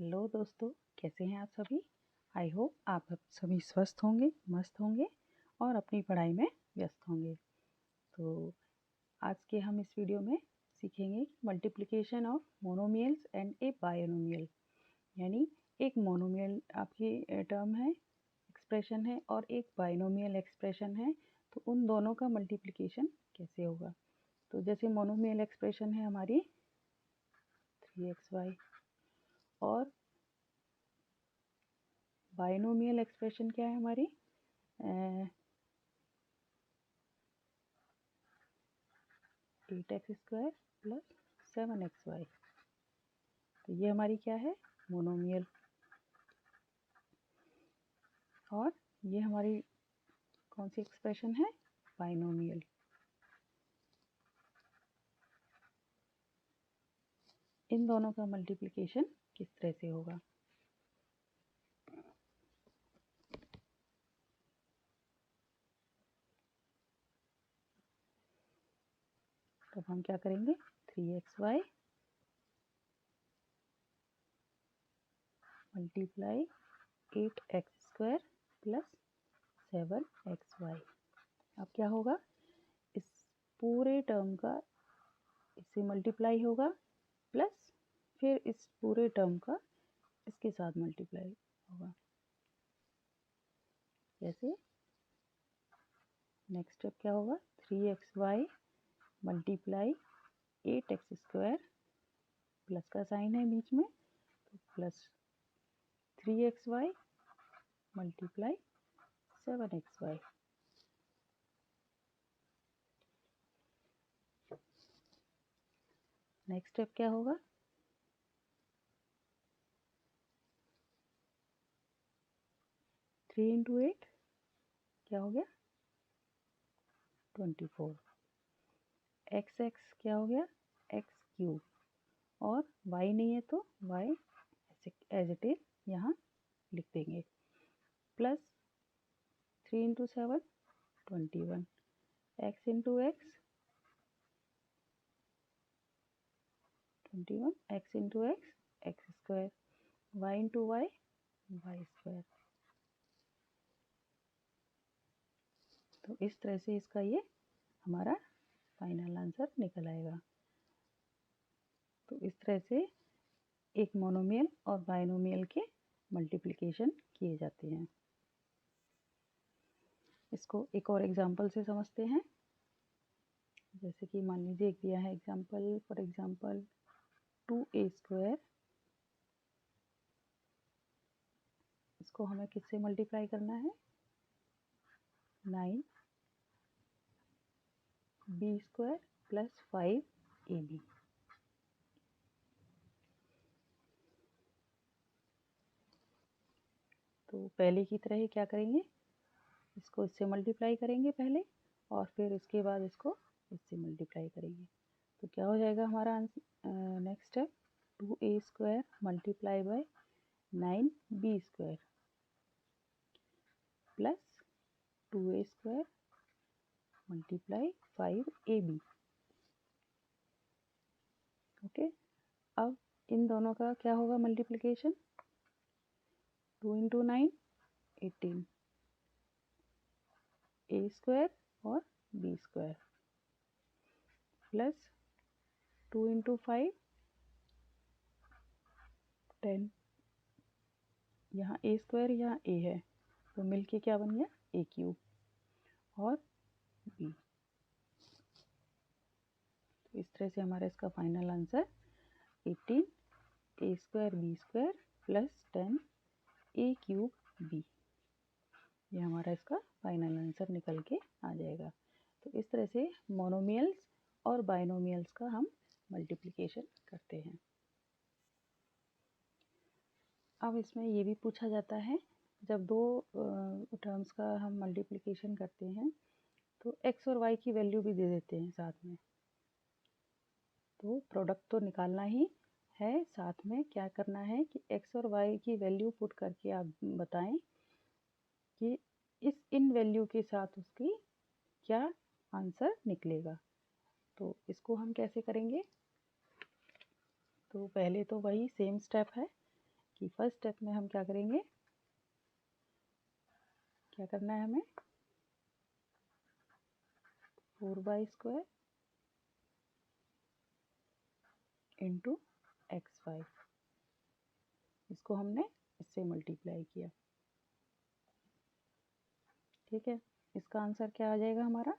Hello दोस्तों, कैसे हैं आप सभी। आई होप आप सभी स्वस्थ होंगे, मस्त होंगे और अपनी पढ़ाई में व्यस्त होंगे। तो आज के हम इस वीडियो में सीखेंगे multiplication of monomials and A binomial. यानी एक मोनोमियल आपकी टर्म है, एक्सप्रेशन है, और एक बायनोमियल एक्सप्रेशन है, तो उन दोनों का मल्टीप्लिकेशन कैसे होगा। तो जैसे मोनोमियल एक्सप्रेशन है हमारी 3xy और बायनोमियल एक्सप्रेशन क्या है हमारी 8x² प्लस 7xy। तो ये हमारी क्या है, मोनोमियल। और ये हमारी कौन सी एक्सप्रेशन है, बायनोमियल। इन दोनों का मल्टीप्लिकेशन किस तरह से होगा। तब हम क्या करेंगे, 3xy multiply 8x² plus 7xy। अब क्या होगा, इस पूरे टर्म का इससे मल्टीप्लाई होगा, प्लस फिर इस पूरे टर्म का इसके साथ मल्टीप्लाई होगा। जैसे नेक्स्ट स्टेप क्या होगा, 3xy मल्टीप्लाई 8x² प्लस का साइन है बीच में, तो plus 3xy multiply 7xy। Next step क्या होगा, 3 इंटू 8 क्या हो गया, 24। x क्या हो गया, x³ और y नहीं है तो y एज इट इज यहाँ लिख देंगे, plus 3 into 7 21, x into x 21, x into x x², y into y y²। तो इस तरह से इसका ये हमारा फाइनल आंसर निकल आएगा। तो इस तरह से एक मोनोमियल और बायनोमियल के मल्टीप्लिकेशन किए जाते हैं। इसको एक और एग्जांपल से समझते हैं। जैसे कि मान लीजिए एक दिया है एग्जांपल, फॉर एग्जांपल 2a², इसको हमें किससे मल्टीप्लाई करना है, 9b² प्लस 5ab। तो पहले की तरह ही क्या करेंगे, इसको इससे मल्टीप्लाई करेंगे पहले, और फिर इसके बाद इसको इससे मल्टीप्लाई करेंगे। तो क्या हो जाएगा हमारा answer, next step 2a² multiply by 9b² plus 2a² multiply 5ab। Okay, अब इन दोनों का क्या होगा मल्टीप्लिकेशन, 2 इंटू 9 18, a² और b² प्लस 2 इंटू 5 10, यहाँ a², यहाँ a है, तो मिलके क्या बन गया, a³ और b। तो इस तरह से हमारा इसका final answer 18 a² b² plus 10 a³ b, ये हमारा इसका फाइनल आंसर निकल के आ जाएगा। तो इस तरह से मोनोमियल्स और बायनोमियल्स का हम मल्टीप्लिकेशन करते हैं। अब इसमें ये भी पूछा जाता है, जब दो टर्म्स का हम मल्टीप्लिकेशन करते हैं तो x और y की वैल्यू भी दे देते हैं साथ में। तो प्रोडक्ट तो निकालना ही है, साथ में क्या करना है कि x और y की वैल्यू पुट करके आप बताएं कि इन वैल्यू के साथ उसकी क्या आंसर निकलेगा। तो इसको हम कैसे करेंगे, तो पहले तो वही सेम स्टेप है कि फर्स्ट स्टेप में हम क्या करेंगे, क्या करना है हमें, 4y² इंटू x5, इसको हमने इससे मल्टीप्लाई किया। ठीक है, इसका आंसर क्या आ जाएगा हमारा,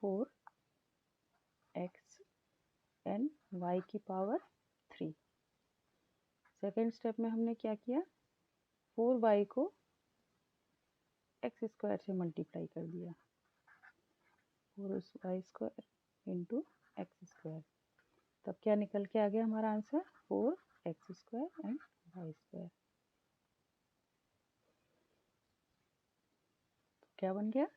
4xn y⁻3। सेकेंड स्टेप में हमने क्या किया, 4y को x² से मल्टीप्लाई कर दिया, 4y² इंटू x²। तब क्या निकल के आ गया हमारा आंसर, 4x² एंड y²। तो क्या बन गया,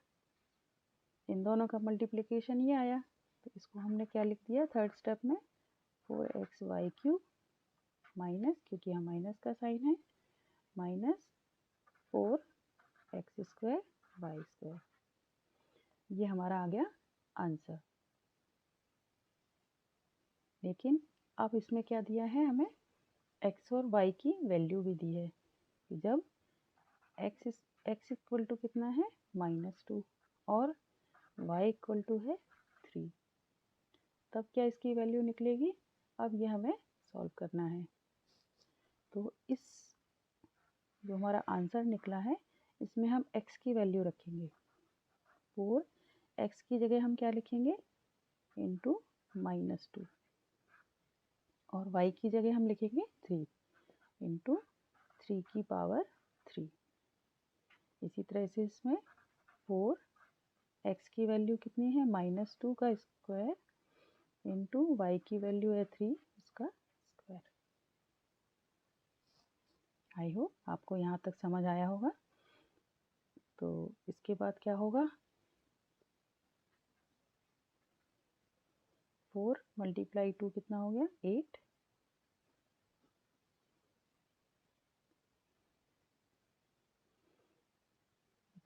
इन दोनों का मल्टीप्लिकेशन ये आया, तो इसको हमने क्या लिख दिया थर्ड स्टेप में, 4xy³ माइनस, क्योंकि यहाँ माइनस का साइन है, माइनस 4x² y²। ये हमारा आ गया आंसर। लेकिन अब इसमें क्या दिया है हमें, x और y की वैल्यू भी दी है कि जब x इक्वल टू कितना है, -2 और y इक्वल टू है 3, तब क्या इसकी वैल्यू निकलेगी। अब ये हमें सॉल्व करना है। तो इस जो हमारा आंसर निकला है, इसमें हम x की वैल्यू रखेंगे 4, x की जगह हम क्या लिखेंगे, इंटू -2, और y की जगह हम लिखेंगे 3 इंटू 3⁻3। इसी तरह से इसमें 4x की वैल्यू कितनी है, -2 का स्क्वायर इंटू y की वैल्यू है 3, उसका स्क्वायर। आई होप आपको यहाँ तक समझ आया होगा। तो इसके बाद क्या होगा, 4 × 2 कितना हो गया, 8,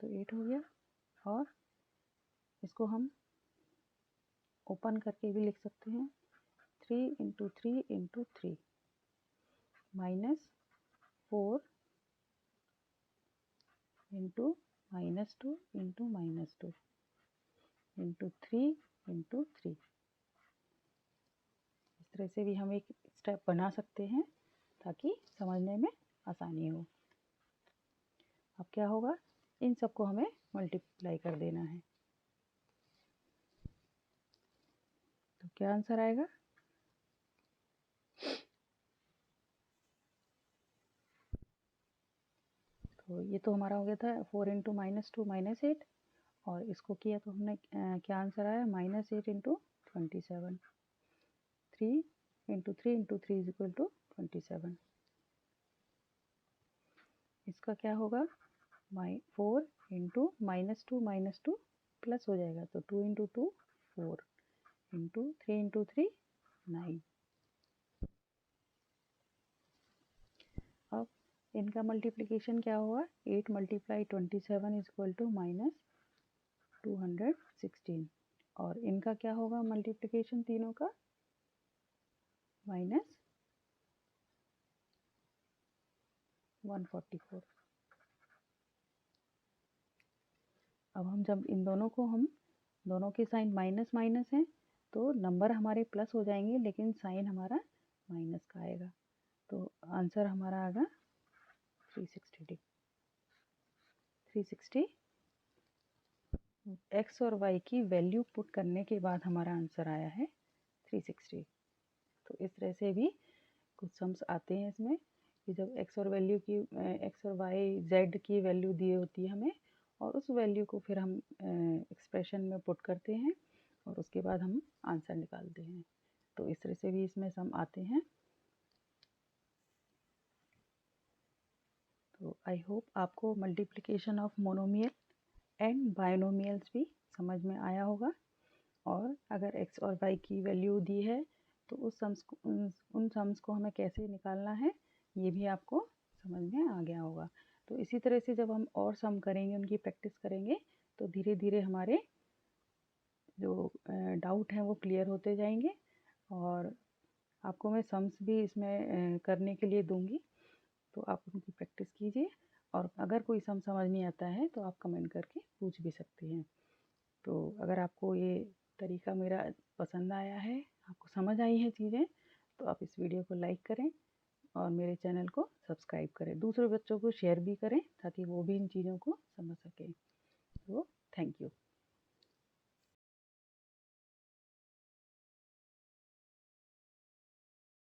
तो 8 हो गया। और इसको हम ओपन करके भी लिख सकते हैं, 3 × 3 × 3 -4 इंटू -2 इंटू -2 इंटू 3 इंटू 3। इस तरह से भी हम एक स्टेप बना सकते हैं ताकि समझने में आसानी हो। अब क्या होगा, इन सबको हमें मल्टीप्लाई कर देना है। तो क्या आंसर आएगा, तो ये तो हमारा हो गया था 4 × -2 -8, और इसको किया तो हमने क्या आंसर आया, -8 × 27, 3 × 3 × 3 = 27। इसका क्या होगा, 4 × -2 प्लस हो जाएगा, तो 2 × 2 4 इंटू 3 × 3 9। अब इनका मल्टीप्लिकेशन क्या होगा, 8 × 27 = -216, और इनका क्या होगा मल्टीप्लिकेशन तीनों का, -144। अब हम जब इन दोनों को, हम दोनों के साइन माइनस माइनस हैं, तो नंबर हमारे प्लस हो जाएंगे लेकिन साइन हमारा माइनस का आएगा। तो आंसर हमारा आएगा 360। एक्स और वाई की वैल्यू पुट करने के बाद हमारा आंसर आया है 360। तो इस तरह से भी कुछ सम्स आते हैं इसमें कि जब एक्स और वाई जेड की वैल्यू दी होती है हमें, और उस वैल्यू को फिर हम एक्सप्रेशन में पुट करते हैं और उसके बाद हम आंसर निकालते हैं। तो इस तरह से भी इसमें सम आते हैं। तो आई होप आपको मल्टीप्लिकेशन ऑफ मोनोमियल एंड बायनोमियल्स भी समझ में आया होगा। और अगर एक्स और वाई की वैल्यू दी है तो उन सम्स को हमें कैसे निकालना है ये भी आपको समझ में आ गया होगा। तो इसी तरह से जब हम और सम करेंगे, उनकी प्रैक्टिस करेंगे, तो धीरे धीरे हमारे जो डाउट हैं वो क्लियर होते जाएंगे। और आपको मैं सम्स भी इसमें करने के लिए दूंगी, तो आप उनकी प्रैक्टिस कीजिए, और अगर कोई समझ नहीं आता है तो आप कमेंट करके पूछ भी सकते हैं। तो अगर आपको ये तरीका मेरा पसंद आया है, आपको समझ आई हैं चीज़ें, तो आप इस वीडियो को लाइक करें और मेरे चैनल को सब्सक्राइब करें। दूसरे बच्चों को शेयर भी करें ताकि वो भी इन चीज़ों को समझ सकें। तो थैंक यू।